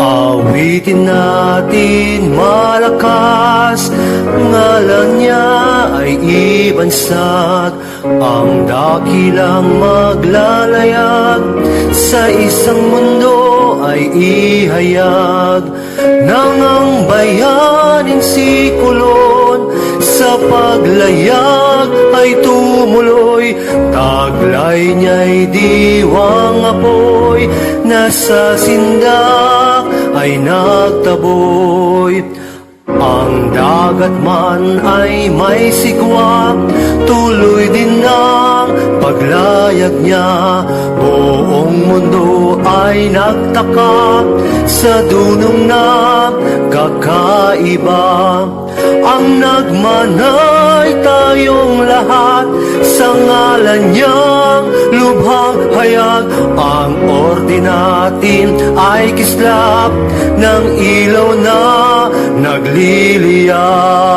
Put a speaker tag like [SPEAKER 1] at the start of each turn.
[SPEAKER 1] Awitin natin malakas, ngalan niya ay ibansag, ang dakilang maglalayag, sa isang mundo ay ihayag, nang ang bayaning sikulon, sa paglayag ay tumuloy, taglay niya'y diwang apoy, nasa sindak ay nagtaboy. Ang dagat man ay may sigwa, tuloy din ang paglayag niya. Buong mundo ay nagtaka sa dunong na kakaiba. Ang nagmanay tayong lahat sa ngalan niyang lubhang hayag. Ang ordinatin ay kislap ng ilaw na nagliliyab.